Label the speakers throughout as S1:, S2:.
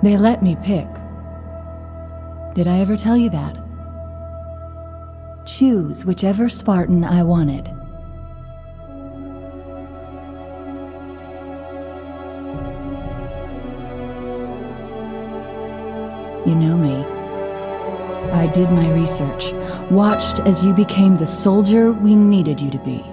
S1: They let me pick. Did I ever tell you that? Choose whichever Spartan I wanted. You know me. I did my research, watched as you became the soldier we needed you to be.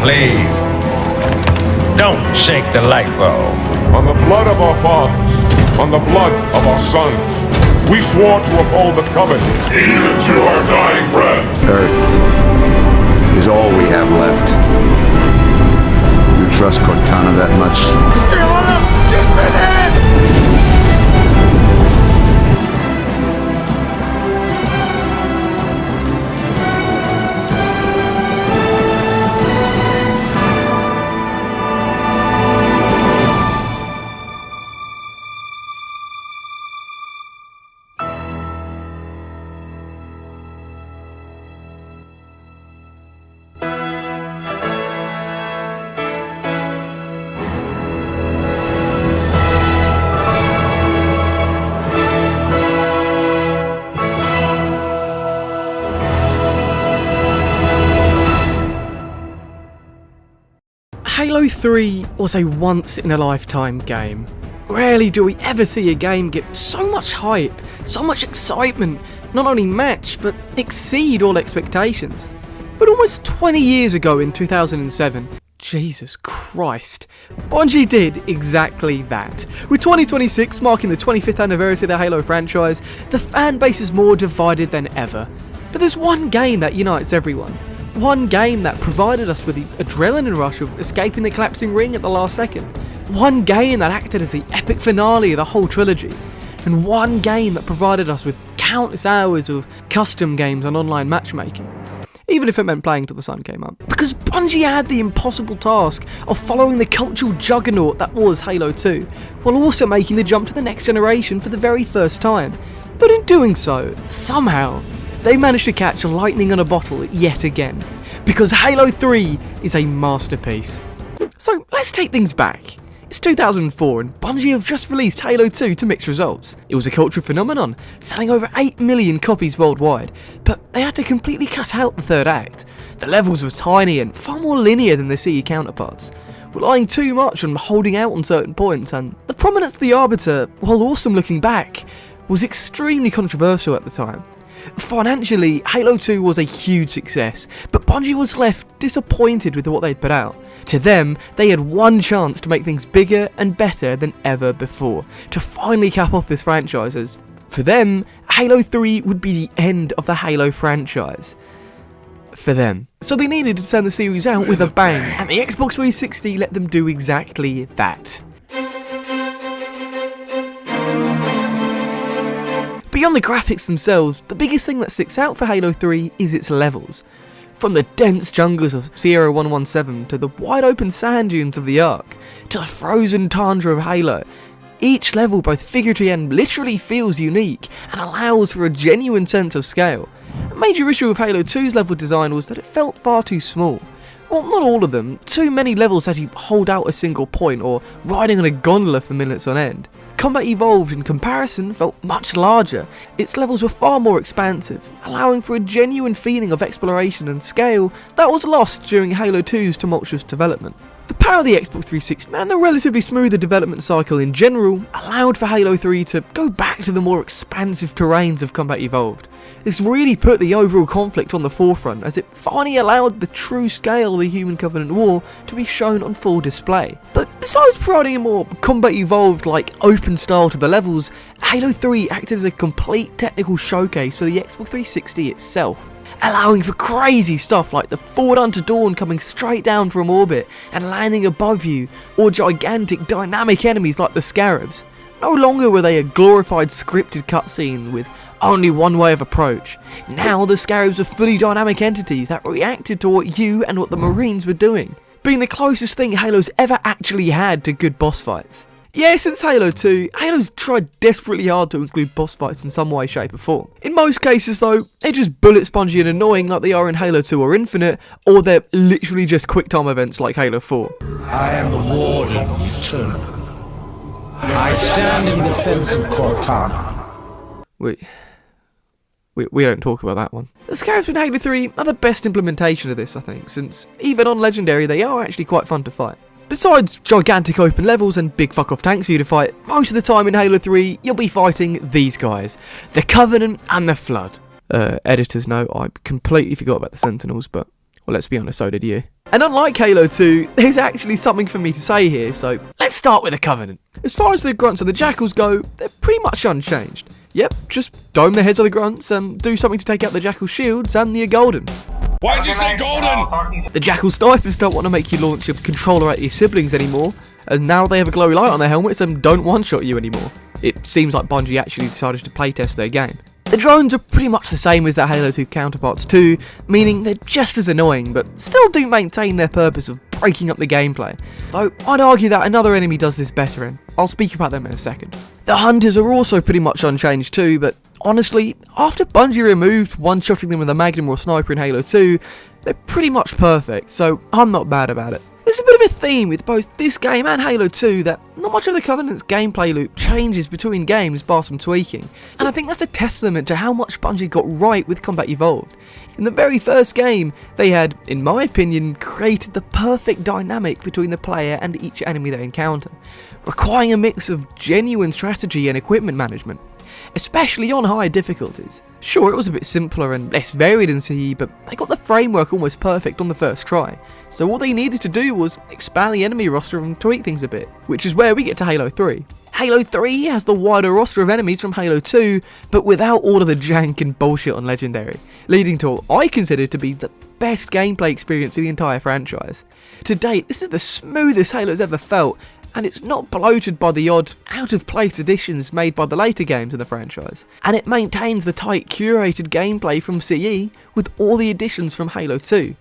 S2: Please, don't shake the light bulb.
S3: On the blood of our fathers, on the blood of our sons, we swore to uphold the covenant, even to our dying breath.
S4: Earth is all we have left. You trust Cortana that much?
S3: Your Honor, just been in!
S5: Halo 3 was a once-in-a-lifetime game. Rarely do we ever see a game get so much hype, so much excitement, not only match, but exceed all expectations. But almost 20 years ago in 2007, Jesus Christ, Bungie did exactly that. With 2026 marking the 25th anniversary of the Halo franchise, the fan base is more divided than ever. But there's one game that unites everyone. One game that provided us with the adrenaline rush of escaping the collapsing ring at the last second. One game that acted as the epic finale of the whole trilogy. And one game that provided us with countless hours of custom games and online matchmaking. Even if it meant playing till the sun came up. Because Bungie had the impossible task of following the cultural juggernaut that was Halo 2, while also making the jump to the next generation for the very first time. But in doing so, somehow, they managed to catch lightning on a bottle yet again, because Halo 3 is a masterpiece. So let's take things back. It's 2004 and Bungie have just released Halo 2 to mixed results. It was a cultural phenomenon, selling over 8 million copies worldwide, but they had to completely cut out the third act. The levels were tiny and far more linear than their CE counterparts, relying too much on holding out on certain points, and the prominence of the Arbiter, while awesome looking back, was extremely controversial at the time. Financially, Halo 2 was a huge success, but Bungie was left disappointed with what they'd put out. To them, they had one chance to make things bigger and better than ever before, to finally cap off this franchise, as for them, Halo 3 would be the end of the Halo franchise. For them. So they needed to turn the series out with a bang, and the Xbox 360 let them do exactly that. Beyond the graphics themselves, the biggest thing that sticks out for Halo 3 is its levels. From the dense jungles of Sierra 117 to the wide open sand dunes of the Ark, to the frozen tundra of Halo, each level both figuratively and literally feels unique and allows for a genuine sense of scale. A major issue with Halo 2's level design was that it felt far too small. Well, not all of them, too many levels had you hold out a single point or riding on a gondola for minutes on end. Combat Evolved in comparison felt much larger. Its levels were far more expansive, allowing for a genuine feeling of exploration and scale that was lost during Halo 2's tumultuous development. The power of the Xbox 360 and the relatively smoother development cycle in general allowed for Halo 3 to go back to the more expansive terrains of Combat Evolved. This really put the overall conflict on the forefront, as it finally allowed the true scale of the Human Covenant War to be shown on full display. But besides providing a more Combat Evolved-like open style to the levels, Halo 3 acted as a complete technical showcase for the Xbox 360 itself, allowing for crazy stuff like the Forward Unto Dawn coming straight down from orbit and landing above you, or gigantic dynamic enemies like the Scarabs. No longer were they a glorified scripted cutscene with only one way of approach. Now the Scarabs are fully dynamic entities that reacted to what you and what the Marines were doing, being the closest thing Halo's ever actually had to good boss fights. Yeah, since Halo 2, Halo's tried desperately hard to include boss fights in some way, shape or form. In most cases though, they're just bullet spongy and annoying like they are in Halo 2 or Infinite, or they're literally just quick time events like Halo 4.
S6: I am the Warden Eternal. I stand in defense of Cortana.
S5: We don't talk about that one. The Scarabs in Halo 3 are the best implementation of this, I think, since even on Legendary they are actually quite fun to fight. Besides gigantic open levels and big fuck off tanks for you to fight, most of the time in Halo 3 you'll be fighting these guys, the Covenant and the Flood. Editor's note, I completely forgot about the Sentinels, but well, let's be honest, so did you. And unlike Halo 2, there's actually something for me to say here, so let's start with the Covenant. As far as the Grunts and the Jackals go, they're pretty much unchanged. Yep, just dome the heads of the Grunts and do something to take out the Jackal shields and you're golden.
S2: Why'd you say golden?
S5: The Jackal snipers don't want to make you launch your controller at your siblings anymore, and now they have a glowy light on their helmets and don't one-shot you anymore. It seems like Bungie actually decided to playtest their game. The drones are pretty much the same as their Halo 2 counterparts too, meaning they're just as annoying, but still do maintain their purpose of breaking up the gameplay. Though I'd argue that another enemy does this better, and I'll speak about them in a second. The Hunters are also pretty much unchanged too, but honestly, after Bungie removed one-shotting them with a Magnum or Sniper in Halo 2, they're pretty much perfect, so I'm not bad about it. There's a bit of a theme with both this game and Halo 2 that not much of the Covenant's gameplay loop changes between games bar some tweaking, and I think that's a testament to how much Bungie got right with Combat Evolved. In the very first game, they had, in my opinion, created the perfect dynamic between the player and each enemy they encounter, requiring a mix of genuine strategy and equipment management, especially on higher difficulties. Sure, it was a bit simpler and less varied in CE, but they got the framework almost perfect on the first try, so all they needed to do was expand the enemy roster and tweak things a bit, which is where we get to Halo 3. Halo 3 has the wider roster of enemies from Halo 2, but without all of the jank and bullshit on Legendary, leading to what I consider to be the best gameplay experience in the entire franchise. To date, this is the smoothest Halo's ever felt, and it's not bloated by the odd, out-of-place additions made by the later games in the franchise. And it maintains the tight, curated gameplay from CE with all the additions from Halo 2.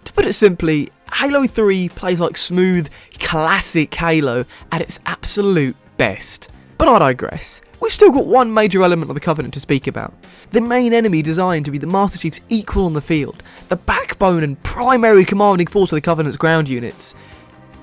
S5: To put it simply, Halo 3 plays like smooth, classic Halo at its absolute best. But I digress. We've still got one major element of the Covenant to speak about. The main enemy designed to be the Master Chief's equal on the field, the backbone and primary commanding force of the Covenant's ground units.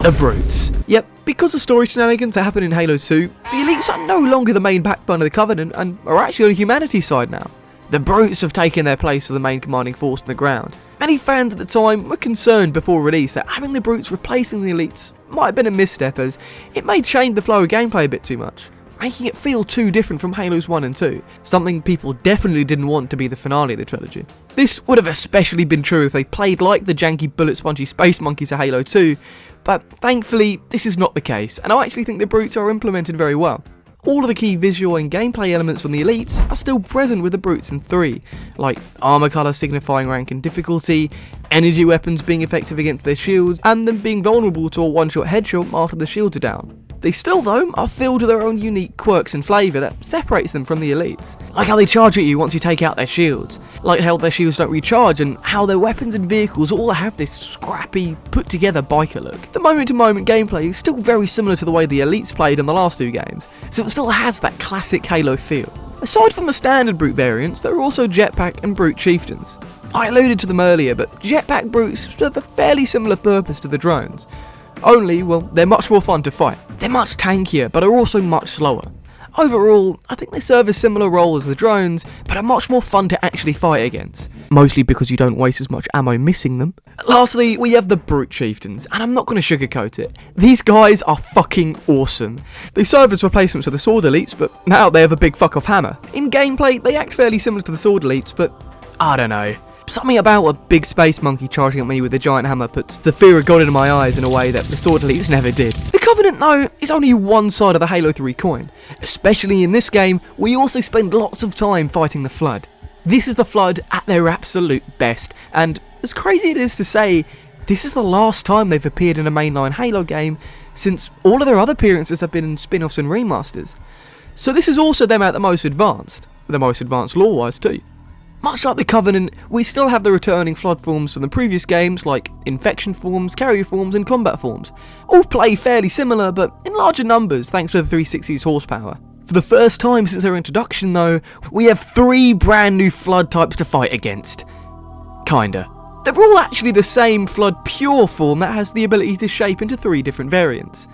S5: The Brutes. Yep, because of story shenanigans that happened in Halo 2, the Elites are no longer the main backbone of the Covenant and are actually on humanity's side now. The Brutes have taken their place as the main commanding force on the ground. Many fans at the time were concerned before release that having the Brutes replacing the Elites might have been a misstep, as it may change the flow of gameplay a bit too much, making it feel too different from Halos 1 and 2, something people definitely didn't want to be the finale of the trilogy. This would have especially been true if they played like the janky bullet spongy space monkeys of Halo 2, but thankfully this is not the case, and I actually think the Brutes are implemented very well. All of the key visual and gameplay elements from the Elites are still present with the Brutes in 3, like armor colour signifying rank and difficulty, energy weapons being effective against their shields, and them being vulnerable to a one-shot headshot after the shields are down. They still, though, are filled with their own unique quirks and flavour that separates them from the Elites. Like how they charge at you once you take out their shields, like how their shields don't recharge, and how their weapons and vehicles all have this scrappy, put-together biker look. The moment-to-moment gameplay is still very similar to the way the Elites played in the last 2 games, so it still has that classic Halo feel. Aside from the standard Brute variants, there are also Jetpack and Brute Chieftains. I alluded to them earlier, but Jetpack Brutes serve a fairly similar purpose to the drones. Only, well, they're much more fun to fight. They're much tankier, but are also much slower. Overall, I think they serve a similar role as the drones, but are much more fun to actually fight against. Mostly because you don't waste as much ammo missing them. Lastly, we have the Brute Chieftains, and I'm not going to sugarcoat it. These guys are fucking awesome. They serve as replacements for the Sword Elites, but now they have a big fuck off hammer. In gameplay, they act fairly similar to the Sword Elites, but I don't know. Something about a big space monkey charging at me with a giant hammer puts the fear of God into my eyes in a way that the Sword Elites never did. The Covenant, though, is only one side of the Halo 3 coin. Especially in this game, we also spend lots of time fighting the Flood. This is the Flood at their absolute best, and as crazy it is to say, this is the last time they've appeared in a mainline Halo game, since all of their other appearances have been in spin-offs and remasters. So this is also them at the most advanced. the most advanced lore-wise too. Much like the Covenant, we still have the returning Flood forms from the previous games, like Infection forms, Carrier forms, and Combat forms. All play fairly similar, but in larger numbers thanks to the 360's horsepower. For the first time since their introduction though, we have 3 brand new Flood types to fight against. Kinda. They're all actually the same Flood Pure form that has the ability to shape into 3 different variants.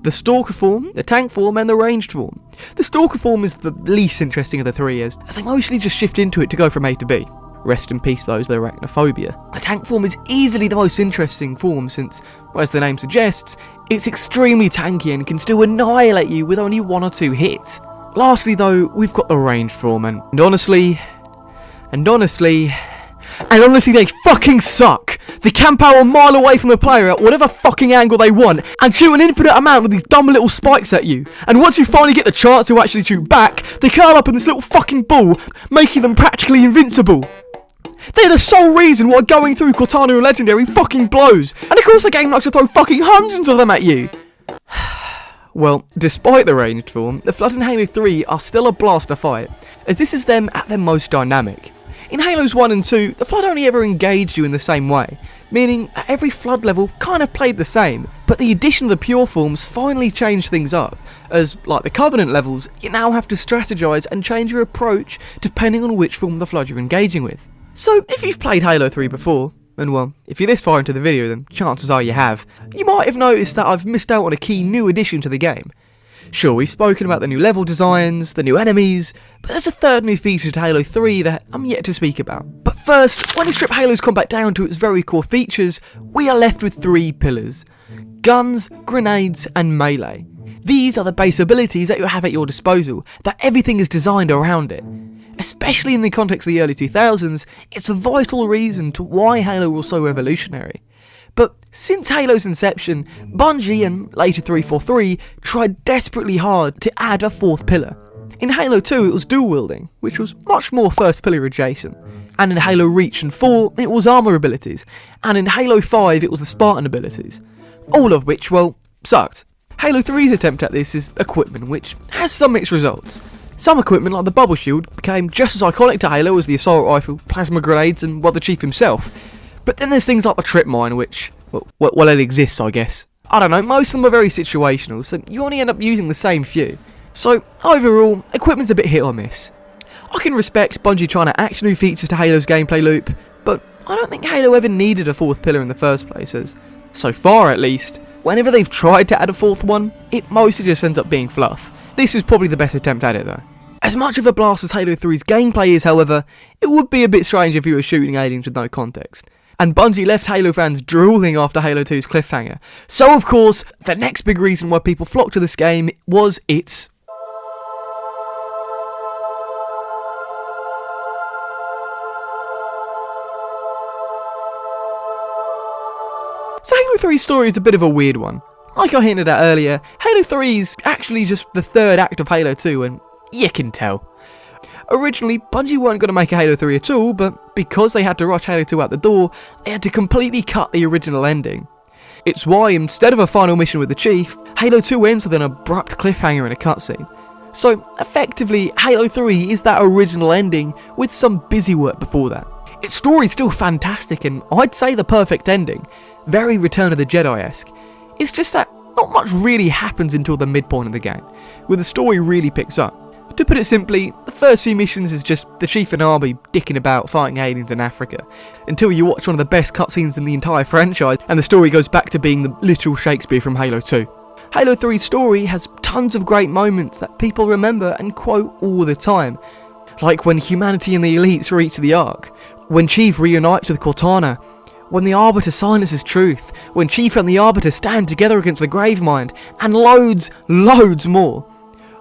S5: The Stalker form, the Tank form, and the Ranged form. The Stalker form is the least interesting of the 3 as they mostly just shift into it to go from A to B. Rest in peace those with arachnophobia. The Tank form is easily the most interesting form since, as the name suggests, it's extremely tanky and can still annihilate you with only 1 or 2 hits. Lastly though, we've got the Ranged form and honestly they fucking suck! They camp out a mile away from the player at whatever fucking angle they want and shoot an infinite amount of these dumb little spikes at you. And once you finally get the chance to actually shoot back, they curl up in this little fucking ball, making them practically invincible. They're the sole reason why going through Cortana and Legendary fucking blows. And of course the game likes to throw fucking hundreds of them at you. Well, despite the ranged form, the Flood in Halo 3 are still a blast to fight, as this is them at their most dynamic. In Halos 1 and 2, the Flood only ever engaged you in the same way, meaning that every Flood level kind of played the same, but the addition of the pure forms finally changed things up, as, like the Covenant levels, you now have to strategise and change your approach depending on which form of the Flood you're engaging with. So, if you've played Halo 3 before, and well, if you're this far into the video then chances are you have, you might have noticed that I've missed out on a key new addition to the game. Sure, we've spoken about the new level designs, the new enemies, but there's a third new feature to Halo 3 that I'm yet to speak about. But first, when we strip Halo's combat down to its very core features, we are left with 3 pillars: guns, grenades, and melee. These are the base abilities that you have at your disposal, that everything is designed around it. Especially in the context of the early 2000s, it's a vital reason to why Halo was so revolutionary. But since Halo's inception, Bungie and later 343 tried desperately hard to add a 4th pillar. In Halo 2 it was dual wielding, which was much more first pillar adjacent, and in Halo Reach and 4 it was armor abilities, and in Halo 5 it was the Spartan abilities, all of which, well, sucked. Halo 3's attempt at this is equipment, which has some mixed results. Some equipment like the bubble shield became just as iconic to Halo as the assault rifle, plasma grenades and, well, the Chief himself. But then there's things like the trip mine, which, well, it exists, I guess. I don't know, most of them are very situational, so you only end up using the same few. So, overall, equipment's a bit hit or miss. I can respect Bungie trying to add new features to Halo's gameplay loop, but I don't think Halo ever needed a 4th pillar in the first place, as, so far at least, whenever they've tried to add a 4th one, it mostly just ends up being fluff. This is probably the best attempt at it though. As much of a blast as Halo 3's gameplay is, however, it would be a bit strange if you were shooting aliens with no context. And Bungie left Halo fans drooling after Halo 2's cliffhanger. So of course, the next big reason why people flocked to this game was its... So Halo 3's story is a bit of a weird one. Like I hinted at earlier, Halo 3 is actually just the 3rd act of Halo 2 and you can tell. Originally, Bungie weren't going to make a Halo 3 at all, but because they had to rush Halo 2 out the door, they had to completely cut the original ending. It's why, instead of a final mission with the Chief, Halo 2 ends with an abrupt cliffhanger in a cutscene. So, effectively, Halo 3 is that original ending with some busy work before that. Its story's still fantastic and I'd say the perfect ending, very Return of the Jedi-esque. It's just that not much really happens until the midpoint of the game, where the story really picks up. To put it simply, the first few missions is just the Chief and Army dicking about fighting aliens in Africa, until you watch one of the best cutscenes in the entire franchise and the story goes back to being the literal Shakespeare from Halo 2. Halo 3's story has tons of great moments that people remember and quote all the time, like when humanity and the elites reach the Ark, when Chief reunites with Cortana, when the Arbiter silences truth, when Chief and the Arbiter stand together against the Gravemind, and loads more.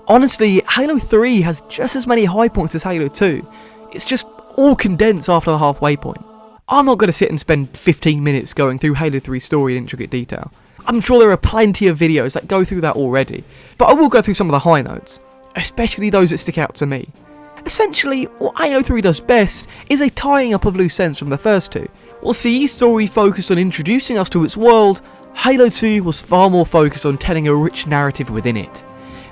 S5: Honestly, Halo 3 has just as many high points as Halo 2, it's just all condensed after the halfway point. I'm not going to sit and spend 15 minutes going through Halo 3's story in intricate detail. I'm sure there are plenty of videos that go through that already, but I will go through some of the high notes, especially those that stick out to me. Essentially, what Halo 3 does best is a tying up of loose ends from the first two. While CE's story focused on introducing us to its world, Halo 2 was far more focused on telling a rich narrative within it.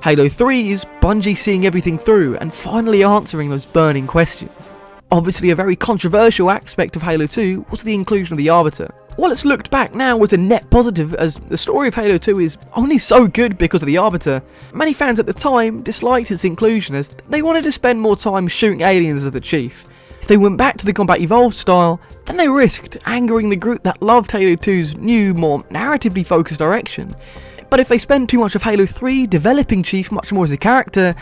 S5: Halo 3 is Bungie seeing everything through and finally answering those burning questions. Obviously, a very controversial aspect of Halo 2 was the inclusion of the Arbiter. While it's looked back now as a net positive, as the story of Halo 2 is only so good because of the Arbiter, many fans at the time disliked its inclusion as they wanted to spend more time shooting aliens as the Chief. If they went back to the Combat Evolved style, then they risked angering the group that loved Halo 2's new, more narratively focused direction. But if they spent too much of Halo 3 developing Chief much more as a character,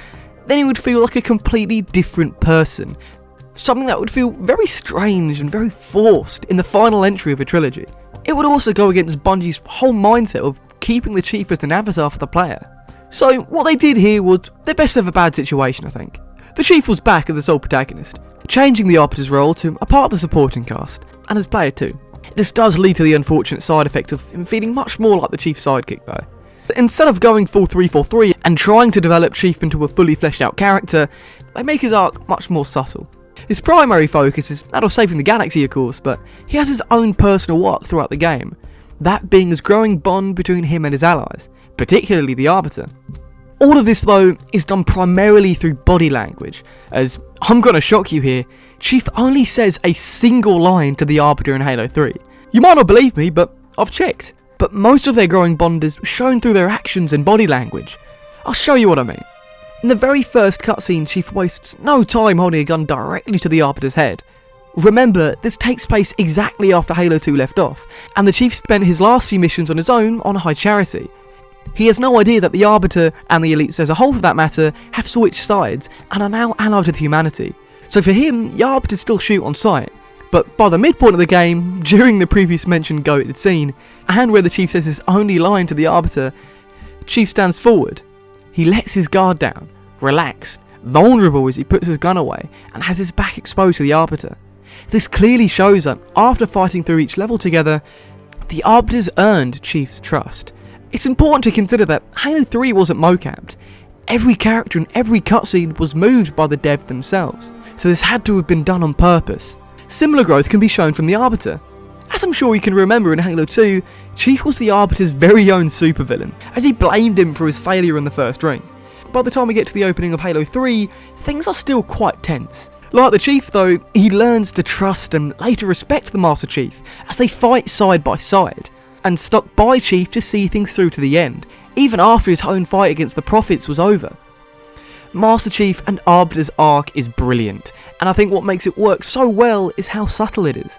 S5: then he would feel like a completely different person. Something that would feel very strange and very forced in the final entry of a trilogy. It would also go against Bungie's whole mindset of keeping the Chief as an avatar for the player. So what they did here was their best ever bad situation, I think. The Chief was back as the sole protagonist, changing the Arbiter's role to a part of the supporting cast, and as player too. This does lead to the unfortunate side effect of him feeling much more like the Chief's sidekick though. Instead of going full 343 and trying to develop Chief into a fully fleshed out character, they make his arc much more subtle. His primary focus is that of saving the galaxy of course, but he has his own personal arc throughout the game, that being his growing bond between him and his allies, particularly the Arbiter. All of this though is done primarily through body language, as, I'm gonna shock you here, Chief only says a single line to the Arbiter in Halo 3. You might not believe me, but I've checked. But most of their growing bond is shown through their actions and body language. I'll show you what I mean. In the very first cutscene, Chief wastes no time holding a gun directly to the Arbiter's head. Remember, this takes place exactly after Halo 2 left off, and the Chief spent his last few missions on his own on High Charity. He has no idea that the Arbiter, and the Elites as a whole for that matter, have switched sides and are now allied with humanity. So for him, the Arbiters still shoot on sight. But by the midpoint of the game, during the previous mentioned goated scene, and where the Chief says his only line to the Arbiter, Chief stands forward. He lets his guard down, relaxed, vulnerable as he puts his gun away, and has his back exposed to the Arbiter. This clearly shows that, after fighting through each level together, the Arbiters earned Chief's trust. It's important to consider that Halo 3 wasn't mocapped. Every character in every cutscene was moved by the dev themselves, so this had to have been done on purpose. Similar growth can be shown from the Arbiter. As I'm sure you can remember in Halo 2, Chief was the Arbiter's very own supervillain, as he blamed him for his failure in the first ring. By the time we get to the opening of Halo 3, things are still quite tense. Like the Chief though, he learns to trust and later respect the Master Chief, as they fight side by side, and stuck by Chief to see things through to the end, even after his own fight against the Prophets was over. Master Chief and Arbiter's arc is brilliant, and I think what makes it work so well is how subtle it is.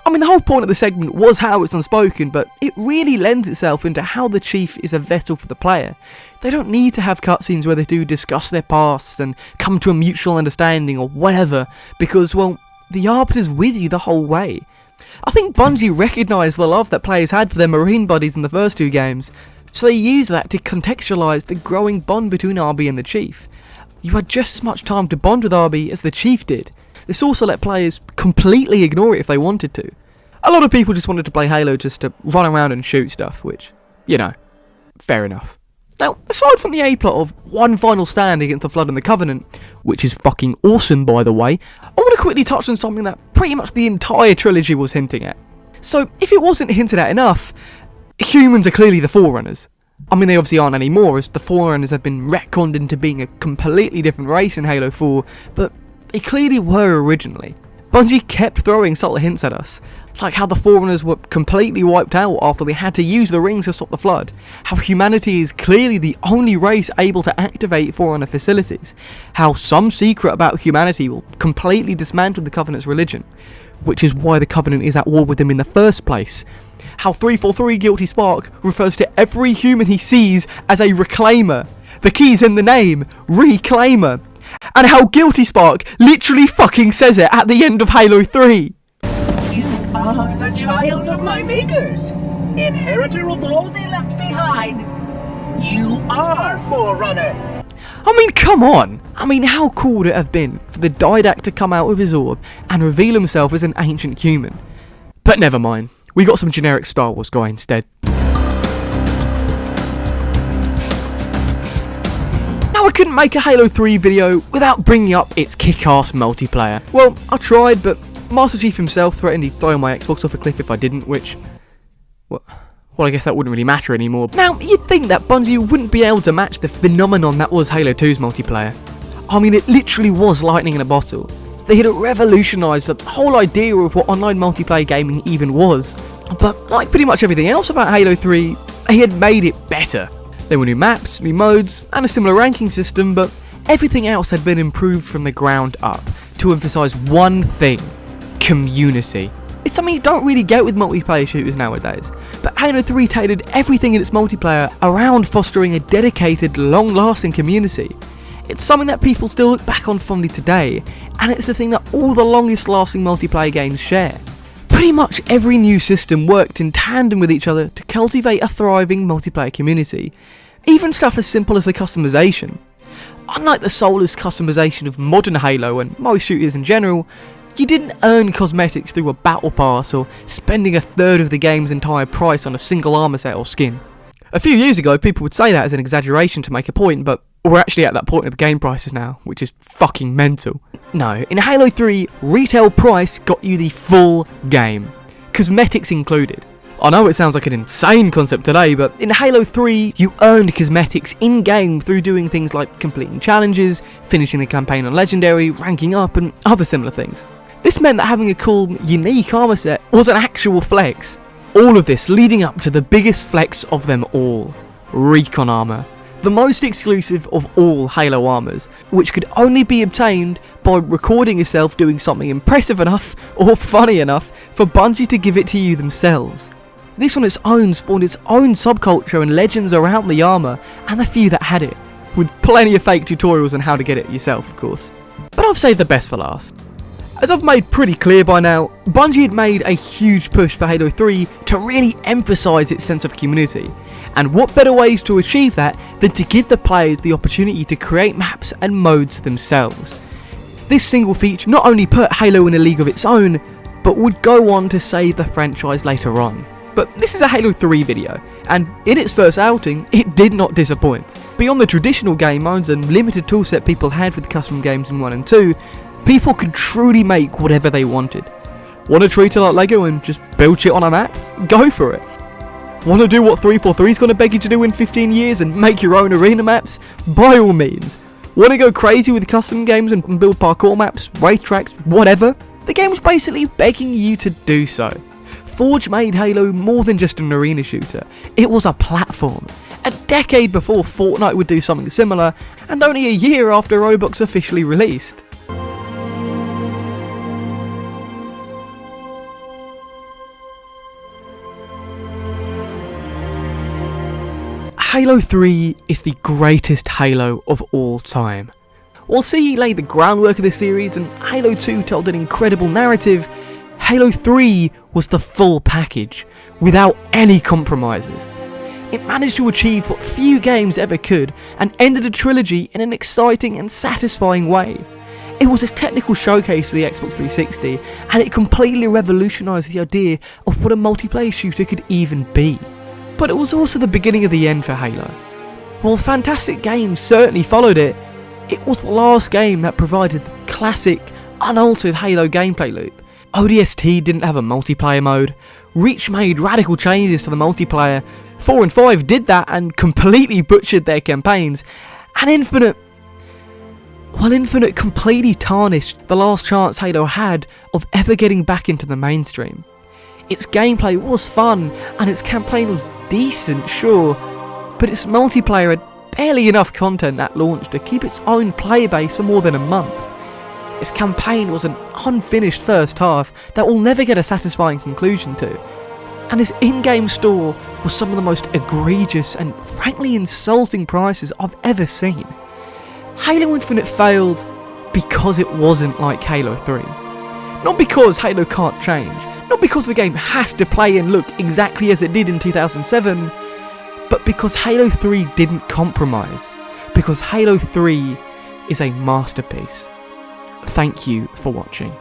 S5: I mean, the whole point of the segment was how it's unspoken, but it really lends itself into how the Chief is a vessel for the player. They don't need to have cutscenes where they do discuss their pasts and come to a mutual understanding or whatever, because, well, the Arbiter's with you the whole way. I think Bungie recognised the love that players had for their Marine buddies in the first two games, so they used that to contextualise the growing bond between RB and the Chief. You had just as much time to bond with RB as the Chief did. This also let players completely ignore it if they wanted to. A lot of people just wanted to play Halo just to run around and shoot stuff, which, you know, fair enough. Now, aside from the A-plot of one final stand against the Flood and the Covenant, which is fucking awesome by the way, I want to quickly touch on something that pretty much the entire trilogy was hinting at. So, if it wasn't hinted at enough, humans are clearly the Forerunners. I mean, they obviously aren't anymore, as the Forerunners have been retconned into being a completely different race in Halo 4, but they clearly were originally. Bungie kept throwing subtle hints at us, like how the Forerunners were completely wiped out after they had to use the rings to stop the Flood, how humanity is clearly the only race able to activate Forerunner facilities, how some secret about humanity will completely dismantle the Covenant's religion, which is why the Covenant is at war with them in the first place, how 343 Guilty Spark refers to every human he sees as a Reclaimer. The key's in the name, Reclaimer. And how Guilty Spark literally fucking says it at the end of Halo 3.
S7: You are the child of my makers, inheritor of all they left behind. You are Forerunner.
S5: I mean, come on! I mean, how cool would it have been for the Didact to come out of his orb and reveal himself as an ancient human? But never mind, we got some generic Star Wars guy instead. Now, I couldn't make a Halo 3 video without bringing up its kick-ass multiplayer. Well, I tried, but Master Chief himself threatened he'd throw my Xbox off a cliff if I didn't, which... Well, I guess that wouldn't really matter anymore. Now, you'd think that Bungie wouldn't be able to match the phenomenon that was Halo 2's multiplayer. I mean, it literally was lightning in a bottle. They had revolutionised the whole idea of what online multiplayer gaming even was. But like pretty much everything else about Halo 3, they had made it better. There were new maps, new modes, and a similar ranking system, but everything else had been improved from the ground up to emphasise one thing: community. It's something you don't really get with multiplayer shooters nowadays, but Halo 3 tailored everything in its multiplayer around fostering a dedicated, long-lasting community. It's something that people still look back on fondly today, and it's the thing that all the longest-lasting multiplayer games share. Pretty much every new system worked in tandem with each other to cultivate a thriving multiplayer community, even stuff as simple as the customization. Unlike the soulless customization of modern Halo and most shooters in general, you didn't earn cosmetics through a battle pass or spending a third of the game's entire price on a single armor set or skin. A few years ago, people would say that as an exaggeration to make a point, but we're actually at that point of the game prices now, which is fucking mental. No, in Halo 3, retail price got you the full game, cosmetics included. I know it sounds like an insane concept today, but in Halo 3, you earned cosmetics in-game through doing things like completing challenges, finishing the campaign on Legendary, ranking up, and other similar things. This meant that having a cool, unique armor set was an actual flex. All of this leading up to the biggest flex of them all: Recon armor. The most exclusive of all Halo armors, which could only be obtained by recording yourself doing something impressive enough or funny enough for Bungie to give it to you themselves. This on its own spawned its own subculture and legends around the armor and the few that had it, with plenty of fake tutorials on how to get it yourself, of course. But I've saved the best for last. As I've made pretty clear by now, Bungie had made a huge push for Halo 3 to really emphasise its sense of community, and what better ways to achieve that than to give the players the opportunity to create maps and modes themselves. This single feature not only put Halo in a league of its own, but would go on to save the franchise later on. But this is a Halo 3 video, and in its first outing, it did not disappoint. Beyond the traditional game modes and limited toolset people had with custom games in 1 and 2, people could truly make whatever they wanted. Want to treat it like Lego and just build shit on a map? Go for it. Want to do what 343 is going to beg you to do in 15 years and make your own arena maps? By all means. Want to go crazy with custom games and build parkour maps, race tracks, whatever? The game was basically begging you to do so. Forge made Halo more than just an arena shooter. It was a platform. A decade before Fortnite would do something similar, and only a year after Roblox officially released. Halo 3 is the greatest Halo of all time. While CE laid the groundwork of the series and Halo 2 told an incredible narrative, Halo 3 was the full package, without any compromises. It managed to achieve what few games ever could, and ended a trilogy in an exciting and satisfying way. It was a technical showcase for the Xbox 360, and it completely revolutionised the idea of what a multiplayer shooter could even be. But it was also the beginning of the end for Halo. While fantastic games certainly followed it, it was the last game that provided the classic, unaltered Halo gameplay loop. ODST didn't have a multiplayer mode, Reach made radical changes to the multiplayer, 4 and 5 did that and completely butchered their campaigns, and Infinite completely tarnished the last chance Halo had of ever getting back into the mainstream. Its gameplay was fun, and its campaign was decent, sure, but its multiplayer had barely enough content at launch to keep its own player base for more than a month. Its campaign was an unfinished first half that will never get a satisfying conclusion to, and its in-game store was some of the most egregious and frankly insulting prices I've ever seen. Halo Infinite failed because it wasn't like Halo 3. Not because Halo can't change, not because the game has to play and look exactly as it did in 2007, but because Halo 3 didn't compromise. Because Halo 3 is a masterpiece. Thank you for watching.